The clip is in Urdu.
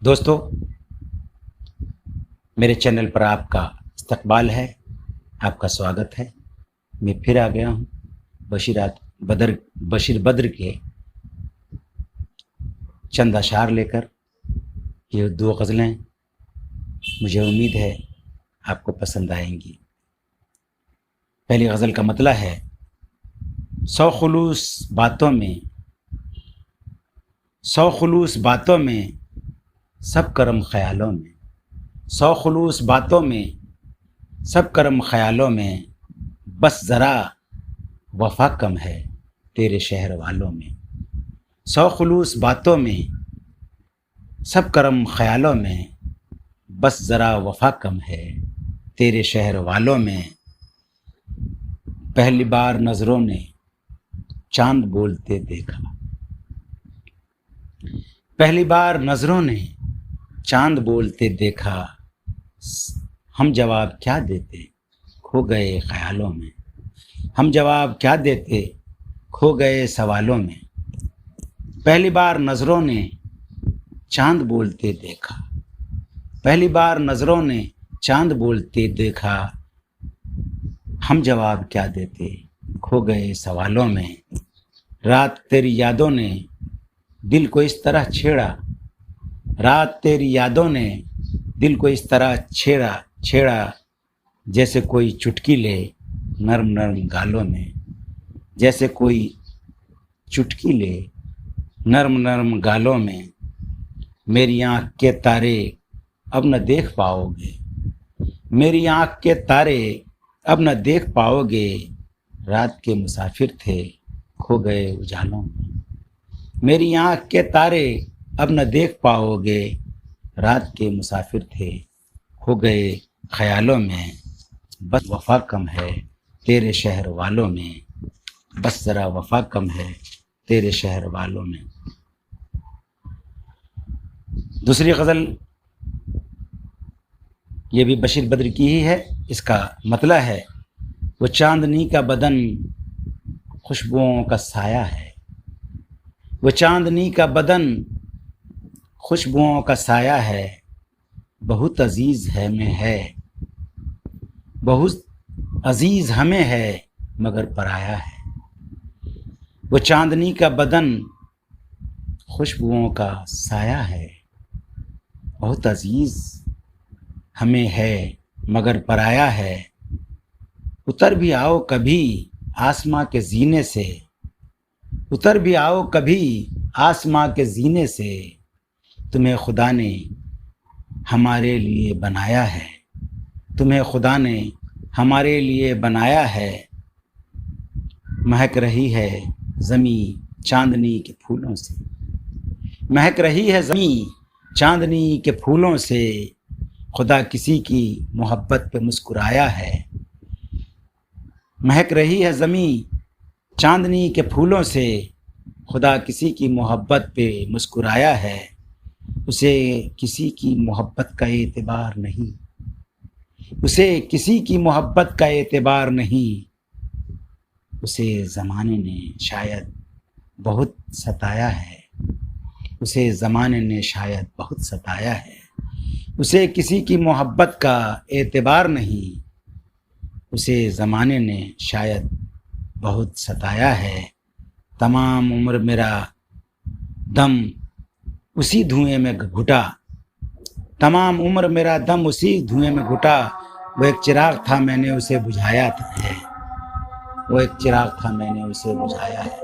دوستو، میرے چینل پر آپ کا استقبال ہے، آپ کا سواگت ہے۔ میں پھر آ گیا ہوں بشیر بدر کے چند اشعار لے کر۔ یہ دو غزلیں مجھے امید ہے آپ کو پسند آئیں گی۔ پہلی غزل کا مطلب ہے: سو خلوص باتوں میں سب کرم خیالوں میں، سو خلوص باتوں میں سب کرم خیالوں میں، بس ذرا وفا کم ہے تیرے شہر والوں میں۔ سو خلوص باتوں میں سب کرم خیالوں میں، بس ذرا وفا کم ہے تیرے شہر والوں میں۔ پہلی بار نظروں نے چاند بولتے دیکھا، پہلی بار نظروں نے چاند بولتے دیکھا، ہم جواب کیا دیتے کھو گئے خیالوں میں، ہم جواب کیا دیتے کھو گئے سوالوں میں۔ پہلی بار نظروں نے چاند بولتے دیکھا، پہلی بار نظروں نے چاند بولتے دیکھا، ہم جواب کیا دیتے کھو گئے سوالوں میں۔ رات تیری یادوں نے دل کو اس طرح چھیڑا، رات تیری یادوں نے دل کو اس طرح چھیڑا، جیسے کوئی چٹکی لے نرم نرم گالوں میں، جیسے کوئی چٹکی لے نرم نرم گالوں میں۔ میری آنکھ کے تارے اب نہ دیکھ پاؤ گے، میری آنکھ کے تارے اب نہ دیکھ پاؤ گے، رات کے مسافر تھے کھو گئے اجالوں میں۔ میری آنکھ کے تارے اب نہ دیکھ پاؤ گے، رات کے مسافر تھے کھو گئے خیالوں میں، بس وفا کم ہے تیرے شہر والوں میں، بس ذرا وفا کم ہے تیرے شہر والوں میں۔ دوسری غزل یہ بھی بشیر بدر کی ہی ہے۔ اس کا مطلب ہے: وہ چاندنی کا بدن خوشبوؤں کا سایہ ہے، وہ چاندنی کا بدن خوشبوؤں کا سایہ ہے، بہت عزیز ہمیں ہے، بہت عزیز ہمیں ہے مگر پرایا ہے۔ وہ چاندنی کا بدن خوشبوؤں کا سایہ ہے، بہت عزیز ہمیں ہے مگر پرایا ہے۔ اتر بھی آؤ کبھی آسماں کے زینے سے، اتر بھی آؤ کبھی آسماں کے زینے سے، تمہیں خدا نے ہمارے لیے بنایا ہے، تمہیں خدا نے ہمارے لیے بنایا ہے۔ مہک رہی ہے زمیں چاندنی کے پھولوں سے، مہک رہی ہے زمیں چاندنی کے پھولوں سے، خدا کسی کی محبت پہ مسکرایا ہے۔ مہک رہی ہے زمیں چاندنی کے پھولوں سے، خدا کسی کی محبت پہ مسکرایا ہے۔ اسے کسی کی محبت کا اعتبار نہیں، اسے کسی کی محبت کا اعتبار نہیں، اسے زمانے نے شاید بہت ستایا ہے، اسے زمانے نے شاید بہت ستایا ہے۔ اسے کسی کی محبت کا اعتبار نہیں، اسے زمانے نے شاید بہت ستایا ہے۔ تمام عمر میرا دم اسی دھوئیں میں گھٹا، تمام عمر میرا دم اسی دھوئیں میں گھٹا، وہ ایک چراغ تھا میں نے اسے بجھایا ہے، وہ ایک چراغ تھا میں نے اسے بجھایا ہے۔